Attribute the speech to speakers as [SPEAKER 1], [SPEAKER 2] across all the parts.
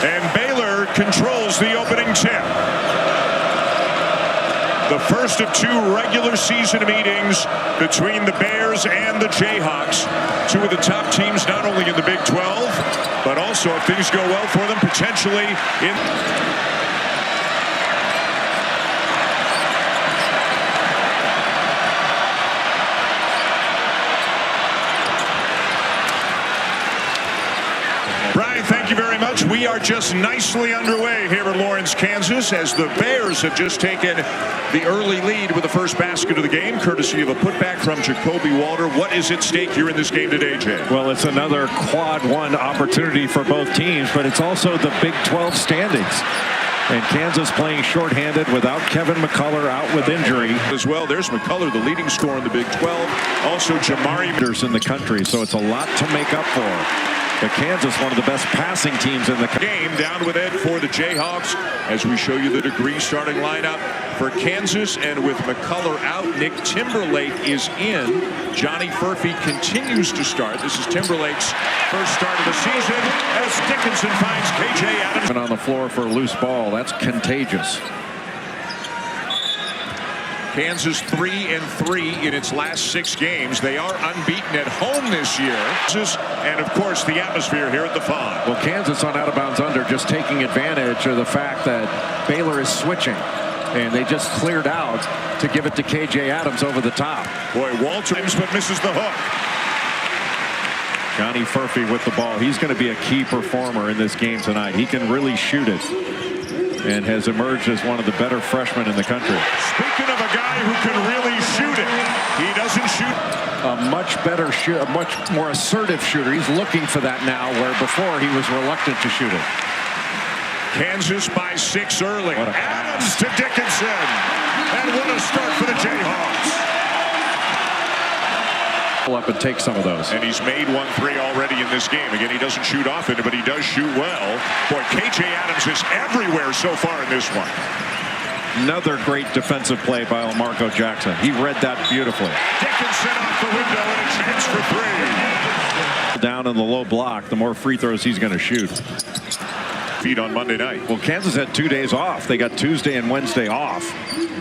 [SPEAKER 1] And Baylor controls the opening tip. The first of two regular season meetings between the Bears and the Jayhawks. Two of the top teams not only in the Big 12, but also, if things go well for them, potentially in... Brian, thank you very much. We are just nicely underway here in Lawrence, Kansas, as the Bears have just taken the early lead with the first basket of the game, courtesy of a putback from Jacoby Walter. What is at stake here in this game today, Jay?
[SPEAKER 2] Well, it's another quad one opportunity for both teams, but it's also the Big 12 standings. And Kansas playing shorthanded without Kevin McCullough out with injury.
[SPEAKER 1] As well, there's McCullough, the leading scorer in the Big 12. Also, Jamari
[SPEAKER 2] in the country, so it's a lot to make up for. But Kansas, one of the best passing teams in the
[SPEAKER 1] game. Down with it for the Jayhawks as we show you the degree starting lineup for Kansas. And with McCullough out, Nick Timberlake is in. Johnny Furphy continues to start. This is Timberlake's first start of the season as Dickinson finds KJ Adams.
[SPEAKER 2] On the floor for a loose ball. That's contagious.
[SPEAKER 1] Kansas 3-3 in its last 6 games. They are unbeaten at home this year. And, of course, the atmosphere here at the Fawn.
[SPEAKER 2] Well, Kansas on out-of-bounds under just taking advantage of the fact that Baylor is switching. And they just cleared out to give it to KJ Adams over the top.
[SPEAKER 1] Boy, Walter but misses the hook.
[SPEAKER 2] Johnny Furphy with the ball. He's going to be a key performer in this game tonight. He can really shoot it. And has emerged as one of the better freshmen in the country.
[SPEAKER 1] Speaking of a guy who can really shoot it, he doesn't shoot.
[SPEAKER 2] A much better shoot, a much more assertive shooter. He's looking for that now, where before he was reluctant to shoot it.
[SPEAKER 1] Kansas by 6 early. Adams to Dickinson. And what a start for the Jayhawks.
[SPEAKER 2] Up and take some of those.
[SPEAKER 1] And he's made 1 3 already in this game. Again, he doesn't shoot often, but he does shoot well. Boy, KJ Adams is everywhere so far in this one.
[SPEAKER 2] Another great defensive play by Marco Jackson. He read that beautifully.
[SPEAKER 1] Dickinson off the window and a chance for 3.
[SPEAKER 2] Down in the low block, the more free throws he's going to shoot.
[SPEAKER 1] Feed on Monday night.
[SPEAKER 2] Well, Kansas had 2 days off. They got Tuesday and Wednesday off.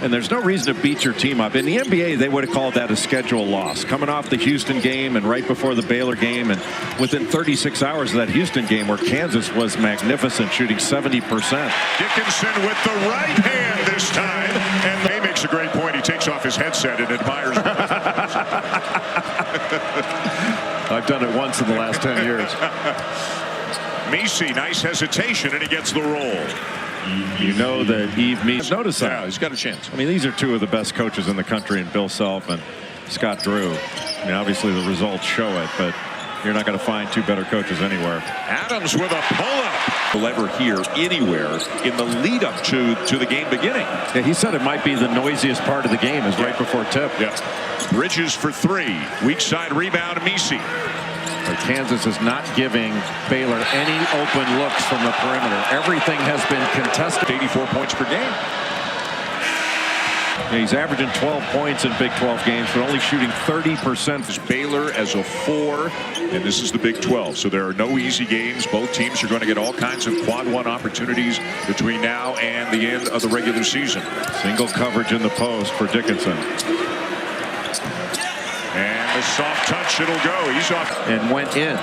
[SPEAKER 2] And there's no reason to beat your team up. In the NBA, they would have called that a schedule loss. Coming off the Houston game and right before the Baylor game, and within 36 hours of that Houston game where Kansas was magnificent, shooting 70%.
[SPEAKER 1] Dickinson with the right hand this time. And he makes a great point. He takes off his headset and admires.
[SPEAKER 2] I've done it once in the last 10 years.
[SPEAKER 1] Messi, nice hesitation, and he gets the roll.
[SPEAKER 2] You know that Yves Messi. Notice that.
[SPEAKER 1] Yeah, he's got a chance.
[SPEAKER 2] I mean, these are 2 of the best coaches in the country, and Bill Self and Scott Drew. I mean, obviously the results show it, but you're not going to find 2 better coaches anywhere.
[SPEAKER 1] Adams with a pull-up. Will ever hear anywhere in the lead-up to the game beginning.
[SPEAKER 2] Yeah, he said it might be the noisiest part of the game is right before tip.
[SPEAKER 1] Yeah. Bridges for 3. Weak side rebound, Messi.
[SPEAKER 2] But Kansas is not giving Baylor any open looks from the perimeter. Everything has been contested.
[SPEAKER 1] 84 points per game.
[SPEAKER 2] Yeah, he's averaging 12 points in Big 12 games, but only shooting 30%.
[SPEAKER 1] This Baylor as a 4, and this is the Big 12. So there are no easy games. Both teams are going to get all kinds of quad 1 opportunities between now and the end of the regular season.
[SPEAKER 2] Single coverage in the post for Dickinson.
[SPEAKER 1] And the soft touch, it'll go. He's off.
[SPEAKER 2] And went in.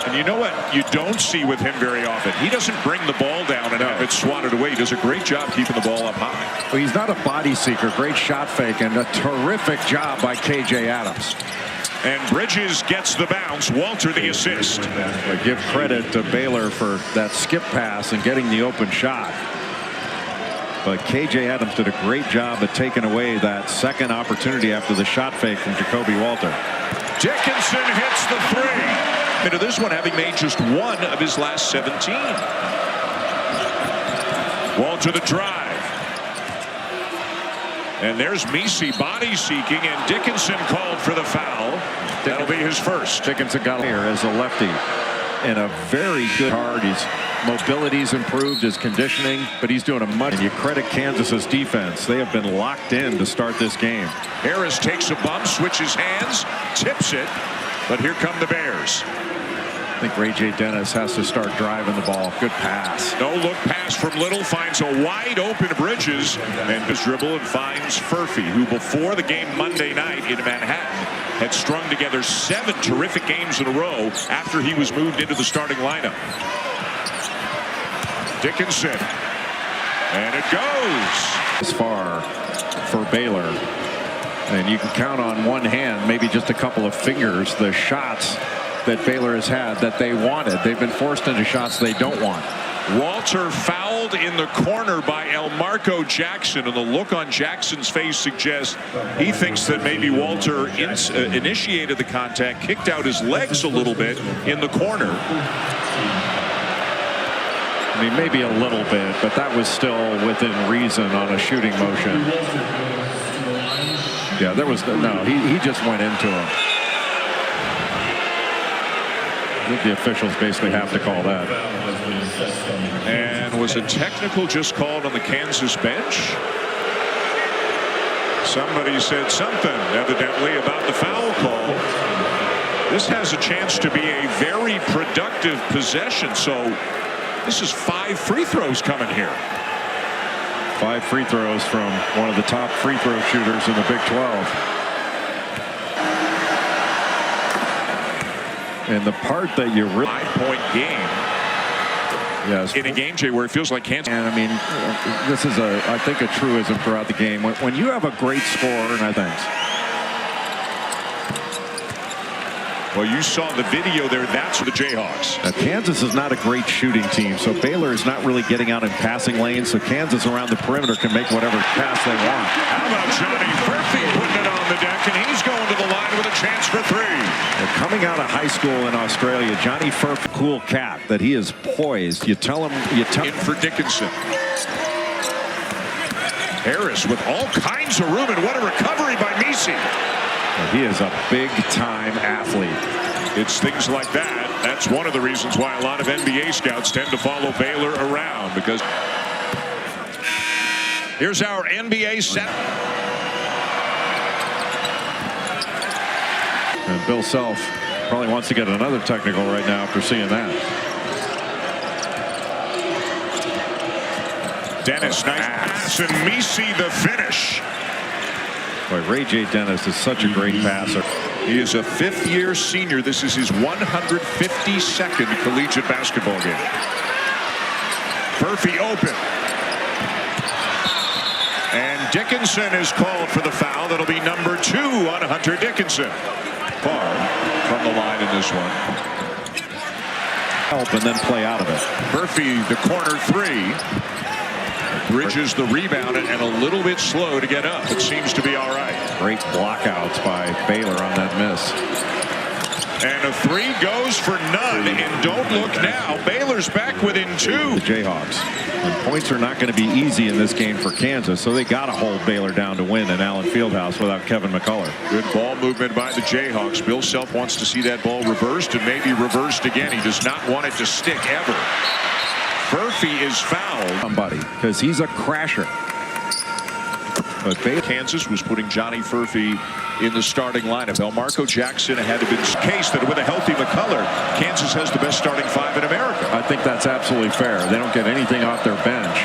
[SPEAKER 1] And you know what you don't see with him very often? He doesn't bring the ball down and have it swatted away. He does a great job keeping the ball up high.
[SPEAKER 2] Well, he's not a body seeker. Great shot fake and a terrific job by KJ Adams.
[SPEAKER 1] And Bridges gets the bounce. Walter the assist.
[SPEAKER 2] I give credit to Baylor for that skip pass and getting the open shot. But KJ Adams did a great job of taking away that second opportunity after the shot fake from Jacoby Walter.
[SPEAKER 1] Dickinson hits the 3. Into this one, having made just 1 of his last 17. Walter the drive. And there's Messi body seeking, and Dickinson called for the foul. That'll be his first.
[SPEAKER 2] Dickinson got here as a lefty. And a very good hard. His mobility's improved, his conditioning, but he's doing a much. And you credit Kansas's defense. They have been locked in to start this game.
[SPEAKER 1] Harris takes a bump, switches hands, tips it, but here come the Bears.
[SPEAKER 2] I think Ray J. Dennis has to start driving the ball. Good pass.
[SPEAKER 1] No look pass from Little, finds a wide open Bridges and his dribble and finds Furphy, who before the game Monday night in Manhattan had strung together 7 terrific games in a row after he was moved into the starting lineup. Dickinson, and it goes.
[SPEAKER 2] As far for Baylor, and you can count on one hand, maybe just a couple of fingers, the shots that Baylor has had that they wanted. They've been forced into shots they don't want.
[SPEAKER 1] Walter fouled in the corner by Elmarco Jackson, and the look on Jackson's face suggests he thinks that maybe Walter initiated the contact, kicked out his legs a little bit in the corner.
[SPEAKER 2] I mean, maybe a little bit, but that was still within reason on a shooting motion. Yeah, there was no, he just went into him. I think the officials basically have to call that.
[SPEAKER 1] And was a technical just called on the Kansas bench? Somebody said something evidently about the foul call. This has a chance to be a very productive possession, so this is 5 free throws coming here.
[SPEAKER 2] 5 free throws from one of the top free throw shooters in the Big 12. And the part that you really
[SPEAKER 1] 5-point game.
[SPEAKER 2] Yes.
[SPEAKER 1] In a game, Jay, where it feels like Kansas.
[SPEAKER 2] And I mean, this is I think a truism throughout the game. When you have a great scorer, and I think.
[SPEAKER 1] Well, you saw the video there. That's for the Jayhawks.
[SPEAKER 2] Now, Kansas is not a great shooting team, so Baylor is not really getting out in passing lanes. So Kansas around the perimeter can make whatever pass they want.
[SPEAKER 1] How about Johnny Furphy putting it on the deck, and he's going to the line with a chance for 3.
[SPEAKER 2] Well, coming out of high school in Australia, Johnny Furphy, cool cat, that he is poised. You tell him.
[SPEAKER 1] In for Dickinson. Harris with all kinds of room, and what a recovery by Messi.
[SPEAKER 2] He is a big-time athlete.
[SPEAKER 1] It's things like that. That's one of the reasons why a lot of NBA scouts tend to follow Baylor around, because here's our NBA set.
[SPEAKER 2] And Bill Self probably wants to get another technical right now after seeing that.
[SPEAKER 1] Dennis, nice pass, and Messi the finish.
[SPEAKER 2] Boy, Ray J. Dennis is such a great passer.
[SPEAKER 1] He is a 5th-year senior. This is his 152nd collegiate basketball game. Furphy open. And Dickinson is called for the foul. That'll be number 2 on Hunter Dickinson. Far from the line in this one.
[SPEAKER 2] Help and then play out of it.
[SPEAKER 1] Furphy, the corner 3. Bridges the rebound and a little bit slow to get up. It seems to be all right.
[SPEAKER 2] Great blockouts by Baylor on that miss.
[SPEAKER 1] And a 3 goes for none. And don't look now. Baylor's back within 2.
[SPEAKER 2] The Jayhawks. And points are not going to be easy in this game for Kansas, so they got to hold Baylor down to win in Allen Fieldhouse without Kevin McCullough.
[SPEAKER 1] Good ball movement by the Jayhawks. Bill Self wants to see that ball reversed and maybe reversed again. He does not want it to stick ever. Furphy is fouled.
[SPEAKER 2] Somebody, because he's a crasher. But
[SPEAKER 1] Kansas was putting Johnny Furphy in the starting lineup. Elmarco Jackson had to be the case that with a healthy McCullough, Kansas has the best starting 5 in America.
[SPEAKER 2] I think that's absolutely fair. They don't get anything off their bench.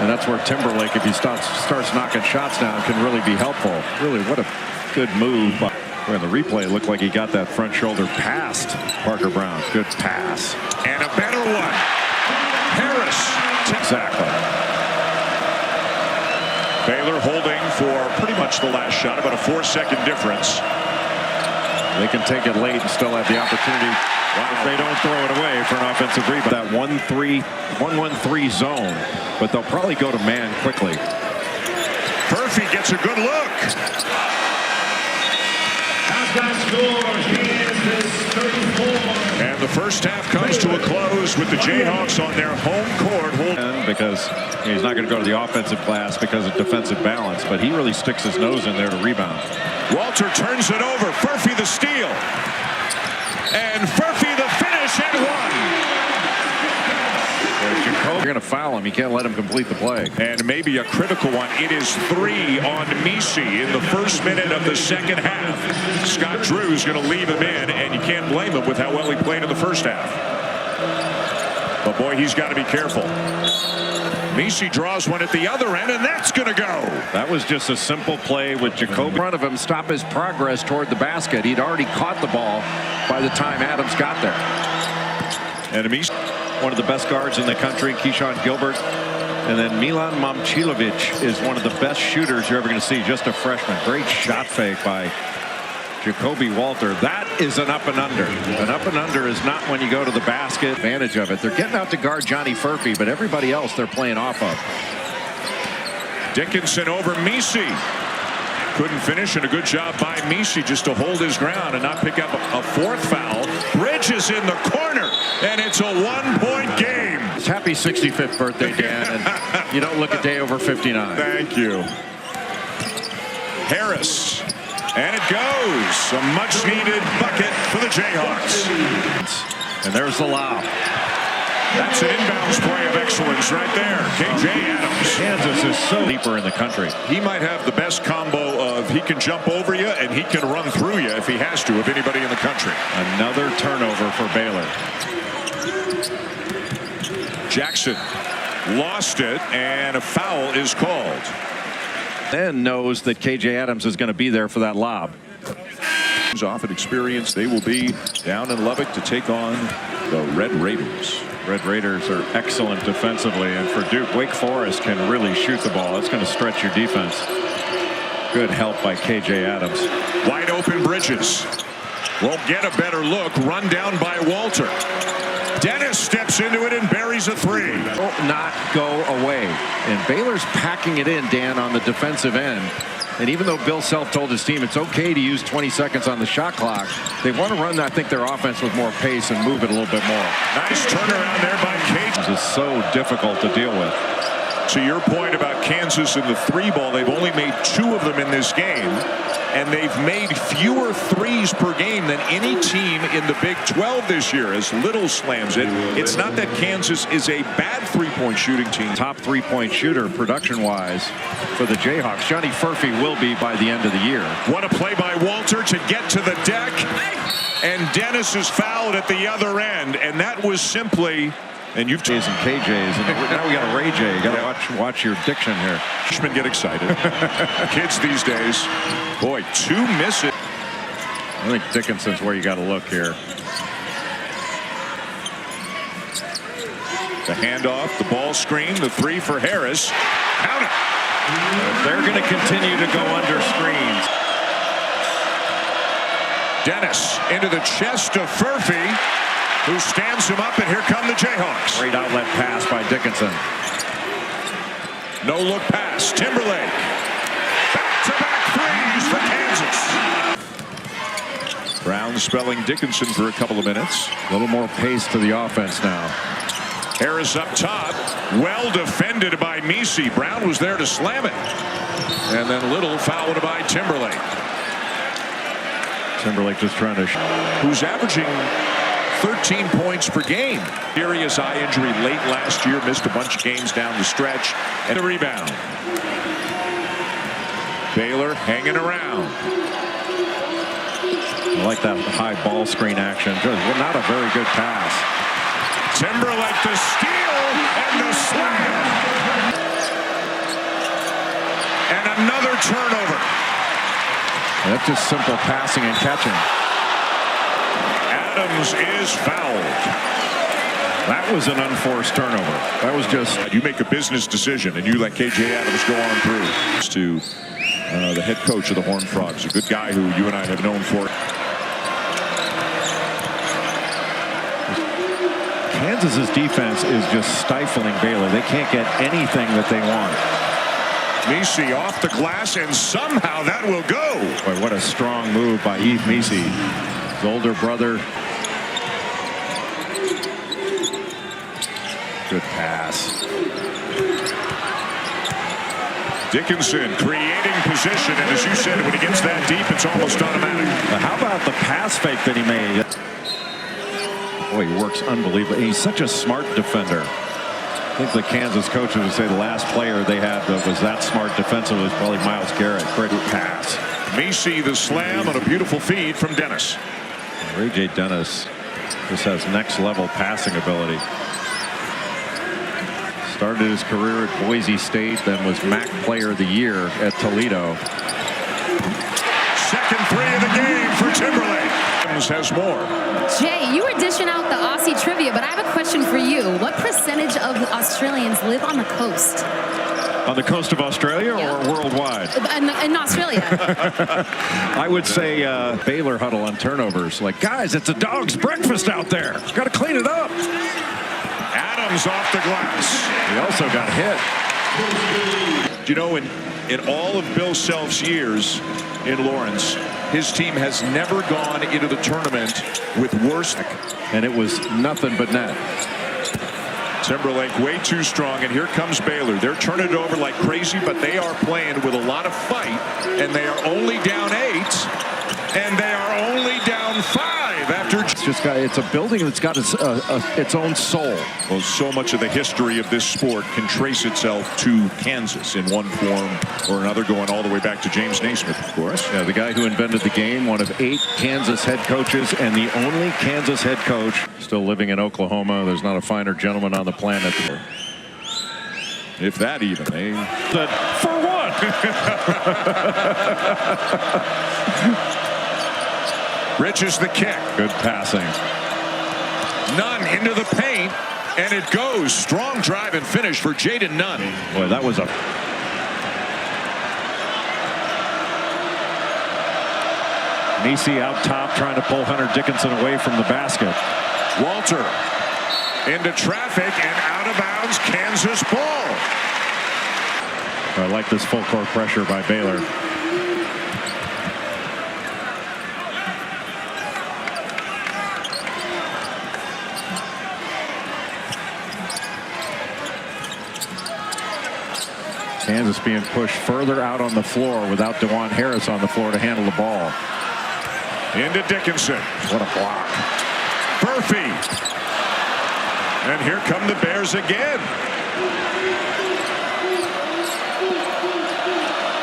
[SPEAKER 2] And that's where Timberlake, if he starts knocking shots down, can really be helpful. Really, what a good move. Well, the replay looked like he got that front shoulder past Parker Brown. Good pass.
[SPEAKER 1] And a better one. Harris.
[SPEAKER 2] Exactly.
[SPEAKER 1] Baylor holding for pretty much the last shot, about a 4-second difference.
[SPEAKER 2] They can take it late and still have the opportunity. Wow. If they don't throw it away for an offensive rebound. That 1-1-3 zone, but they'll probably go to man quickly.
[SPEAKER 1] Furphy gets a good look. And the first half comes to a close with the Jayhawks on their home court.
[SPEAKER 2] Because he's not going to go to the offensive glass because of defensive balance, but he really sticks his nose in there to rebound.
[SPEAKER 1] Walter turns it over. Furphy the steal. And Furphy the finish and 1.
[SPEAKER 2] You're going to foul him. You can't let him complete the play.
[SPEAKER 1] And maybe a critical one. It is 3 on Misi in the first minute of the second half. Scott Drew's going to leave him in, and you can't blame him with how well he played in the first half. But boy, he's got to be careful. Misi draws one at the other end, and that's going to go.
[SPEAKER 2] That was just a simple play with Jacoby in front of him, stop his progress toward the basket. He'd already caught the ball by the time Adams got there.
[SPEAKER 1] And Misi,
[SPEAKER 2] one of the best guards in the country, Keyshawn Gilbert. And then Milan Momcilovic is one of the best shooters you're ever going to see, just a freshman. Great shot fake by Jacoby Walter. That is an up and under. An up and under is not when you go to the basket. Advantage of it. They're getting out to guard Johnny Furphy, but everybody else they're playing off of.
[SPEAKER 1] Dickinson over Misi. Couldn't finish, and a good job by Misi just to hold his ground and not pick up a fourth foul. Bridges in the corner, and it's a 1-point game.
[SPEAKER 2] Happy 65th birthday, Dan. And you don't look a day over 59.
[SPEAKER 1] Thank you. Harris. And it goes. A much-needed bucket for the Jayhawks.
[SPEAKER 2] And there's the lob.
[SPEAKER 1] That's an inbounds play of excellence right there. K.J. Adams.
[SPEAKER 2] Kansas is so deeper in the country.
[SPEAKER 1] He might have the best combo of he can jump over you and he can run through you if he has to, of anybody in the country.
[SPEAKER 2] Another turnover for Baylor.
[SPEAKER 1] Jackson lost it, and a foul is called.
[SPEAKER 2] Then knows that K.J. Adams is going to be there for that lob.
[SPEAKER 1] Off at experience, they will be down in Lubbock to take on the Red Raiders.
[SPEAKER 2] Red Raiders are excellent defensively, and for Duke, Wake Forest can really shoot the ball. It's going to stretch your defense. Good help by K.J. Adams.
[SPEAKER 1] Wide open Bridges. Won't get a better look. Run down by Walter. Dennis steps into it and buries a 3.
[SPEAKER 2] Not go away. And Baylor's packing it in, Dan, on the defensive end. And even though Bill Self told his team it's okay to use 20 seconds on the shot clock, they want to run, I think, their offense with more pace and move it a little bit more.
[SPEAKER 1] Nice turnaround there by Cage.
[SPEAKER 2] This is so difficult to deal with.
[SPEAKER 1] To your point about Kansas and the 3-ball, they've only made 2 of them in this game. And they've made fewer threes per game than any team in the Big 12 this year, as Little slams it. It's not that Kansas is a bad three-point shooting team.
[SPEAKER 2] Top three-point shooter production-wise for the Jayhawks. Johnny Furphy will be by the end of the year.
[SPEAKER 1] What a play by Walter to get to the deck. And Dennis is fouled at the other end. And that was simply...
[SPEAKER 2] And you've J's and KJ's, and now we got a Ray J. You got to watch your diction here.
[SPEAKER 1] Freshmen get excited. Kids these days, boy, 2 misses.
[SPEAKER 2] I think Dickinson's where you got to look here.
[SPEAKER 1] The handoff, the ball screen, the 3 for Harris. Count it.
[SPEAKER 2] They're going to continue to go under screens.
[SPEAKER 1] Dennis into the chest of Furphy, who stands him up, and here come the Jayhawks.
[SPEAKER 2] Great outlet pass by Dickinson.
[SPEAKER 1] No look pass. Timberlake. Back-to-back threes for Kansas. Brown spelling Dickinson for a couple of minutes.
[SPEAKER 2] A little more pace to the offense now.
[SPEAKER 1] Harris up top. Well defended by Misi. Brown was there to slam it. And then Little fouled by Timberlake.
[SPEAKER 2] Timberlake just trying to...
[SPEAKER 1] Who's averaging 13 points per game. Serious eye injury late last year. Missed a bunch of games down the stretch. And the rebound. Baylor hanging around.
[SPEAKER 2] I like that high ball screen action. Well, not a very good pass.
[SPEAKER 1] Timberlake the steal and the slam. And another turnover.
[SPEAKER 2] That's just simple passing and catching.
[SPEAKER 1] Adams is fouled.
[SPEAKER 2] That was an unforced turnover. That was just...
[SPEAKER 1] You make a business decision and you let K.J. Adams go on through. To the head coach of the Horned Frogs, a good guy who you and I have known for.
[SPEAKER 2] Kansas's defense is just stifling Baylor. They can't get anything that they want.
[SPEAKER 1] Misi off the glass, and somehow that will go.
[SPEAKER 2] Boy, what a strong move by Yves Misi. His older brother. Good pass.
[SPEAKER 1] Dickinson creating position, and as you said, when he gets that deep, it's almost automatic.
[SPEAKER 2] How about the pass fake that he made? Boy, he works unbelievably. He's such a smart defender. I think the Kansas coaches would say the last player they had that was that smart defensively was probably Myles Garrett. Great pass.
[SPEAKER 1] Macy the slam on a beautiful feed from Dennis.
[SPEAKER 2] Ray J. Dennis just has next level passing ability. Started his career at Boise State, then was MAC Player of the Year at Toledo.
[SPEAKER 1] Second three of the game for Timberlake. Has more.
[SPEAKER 3] Jay, you were dishing out the Aussie trivia, but I have a question for you. What percentage of Australians live on the coast?
[SPEAKER 2] On the coast of Australia or worldwide?
[SPEAKER 3] In Australia.
[SPEAKER 2] I would say Baylor huddle on turnovers. Like, guys, it's a dog's breakfast out there. Got to clean it up.
[SPEAKER 1] Adams off the glass.
[SPEAKER 2] He also got hit.
[SPEAKER 1] You know, in all of Bill Self's years in Lawrence, his team has never gone into the tournament with worse.
[SPEAKER 2] And it was nothing but net.
[SPEAKER 1] Timberlake way too strong, and here comes Baylor. They're turning it over like crazy, but they are playing with a lot of fight, and they are only down 8, and they are only down 5 after.
[SPEAKER 2] It's a building that's got its own soul.
[SPEAKER 1] Well, so much of the history of this sport can trace itself to Kansas in one form or another, going all the way back to James Naismith, of course.
[SPEAKER 2] Yeah, the guy who invented the game, one of 8 Kansas head coaches, and the only Kansas head coach still living in Oklahoma. There's not a finer gentleman on the planet.
[SPEAKER 1] If that even, eh?
[SPEAKER 2] For what?
[SPEAKER 1] Riches the kick.
[SPEAKER 2] Good passing.
[SPEAKER 1] Nunn into the paint, and it goes. Strong drive and finish for Jaden Nunn.
[SPEAKER 2] Boy, that was a... Macy out top trying to pull Hunter Dickinson away from the basket.
[SPEAKER 1] Walter into traffic and out of bounds. Kansas ball.
[SPEAKER 2] I like this full court pressure by Baylor. Kansas being pushed further out on the floor without DeJuan Harris on the floor to handle the ball.
[SPEAKER 1] Into Dickinson.
[SPEAKER 2] What a block.
[SPEAKER 1] Murphy. And here come the Bears again.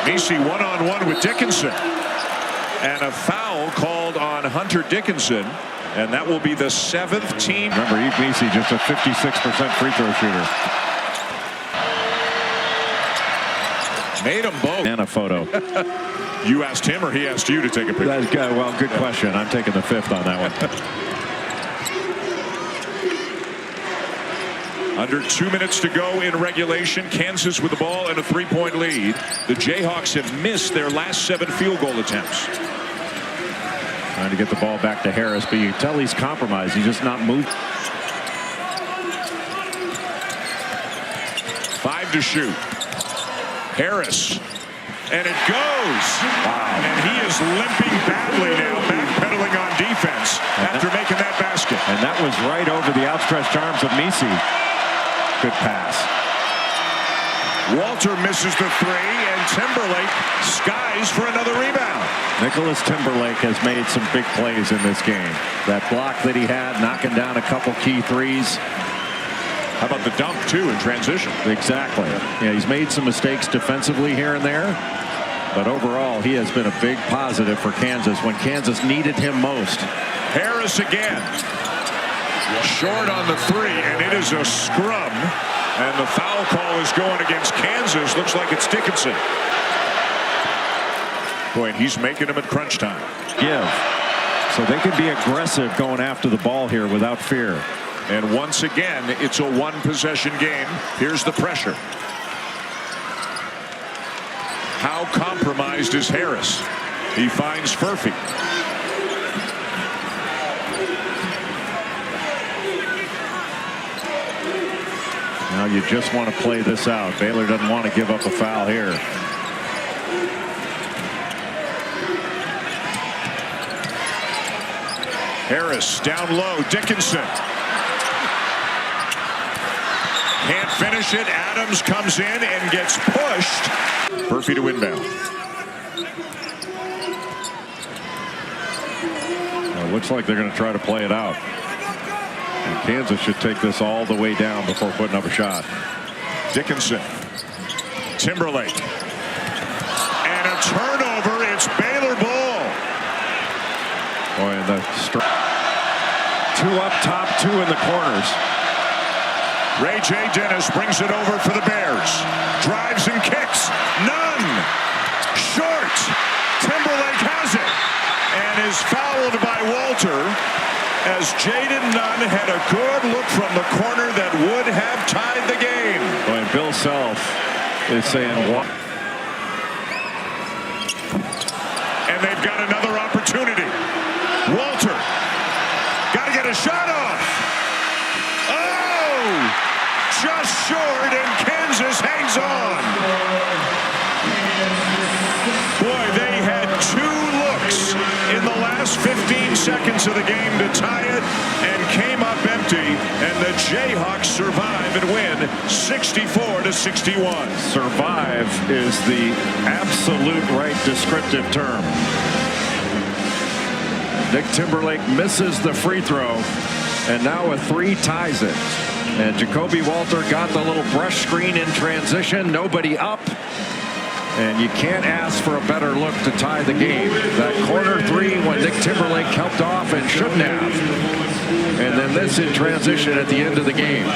[SPEAKER 1] Macy one-on-one with Dickinson. And a foul called on Hunter Dickinson. And that will be the 7th team.
[SPEAKER 2] Remember, Eve Macy just a 56% free throw shooter.
[SPEAKER 1] Made them both.
[SPEAKER 2] And a photo.
[SPEAKER 1] You asked him or he asked you to take a picture?
[SPEAKER 2] That's good. Well, good question. I'm taking the 5th on that one.
[SPEAKER 1] Under 2 minutes to go in regulation. Kansas with the ball and a 3-point lead. The Jayhawks have missed their last 7 field goal attempts.
[SPEAKER 2] Trying to get the ball back to Harris, but you can tell he's compromised. He's just not moved.
[SPEAKER 1] 5 to shoot. Harris. And it goes. Wow. And he is limping badly now, backpedaling on defense after making that basket.
[SPEAKER 2] And that was right over the outstretched arms of Macy. Good pass.
[SPEAKER 1] Walter misses the 3, and Timberlake skies for another rebound.
[SPEAKER 2] Nicholas Timberlake has made some big plays in this game. That block that he had, knocking down a couple key threes.
[SPEAKER 1] How about the dunk, too, in transition?
[SPEAKER 2] Exactly. Yeah, he's made some mistakes defensively here and there. But overall, he has been a big positive for Kansas when Kansas needed him most.
[SPEAKER 1] Harris again. Short on the 3, and it is a scrum. And the foul call is going against Kansas. Looks like it's Dickinson. Boy, and he's making them at crunch time.
[SPEAKER 2] Give. So they can be aggressive going after the ball here without fear.
[SPEAKER 1] And once again, it's a 1-possession game. Here's the pressure. How compromised is Harris? He finds Furphy.
[SPEAKER 2] Now you just want to play this out. Baylor doesn't want to give up a foul here.
[SPEAKER 1] Harris down low. Dickinson. Can't finish it. Adams comes in and gets pushed. Murphy to inbound.
[SPEAKER 2] Well, it looks like they're going to try to play it out. And Kansas should take this all the way down before putting up a shot.
[SPEAKER 1] Dickinson. Timberlake. And a turnover. It's Baylor ball.
[SPEAKER 2] Boy, and the two up top, two in the corners.
[SPEAKER 1] Ray J. Dennis brings it over for the Bears. Drives and kicks. None. Short. Timberlake has it. And is fouled by Walter as Jaden Nunn had a good look from the corner that would have tied the game.
[SPEAKER 2] Boy, and Bill Self is saying what?
[SPEAKER 1] And they've got another opportunity. Walter. Got to get a shot off. Oh! Just short, and Kansas hangs on. Boy, they had 2 looks in the last 15 seconds of the game to tie it and came up empty, and the Jayhawks survive and win 64-61.
[SPEAKER 2] Survive is the absolute right descriptive term. Nick Timberlake misses the free throw, and now a 3 ties it. And Jacoby Walter got the little brush screen in transition. Nobody up. And you can't ask for a better look to tie the game. That corner 3 when Nick Timberlake helped off and shouldn't have. And then this in transition at the end of the game.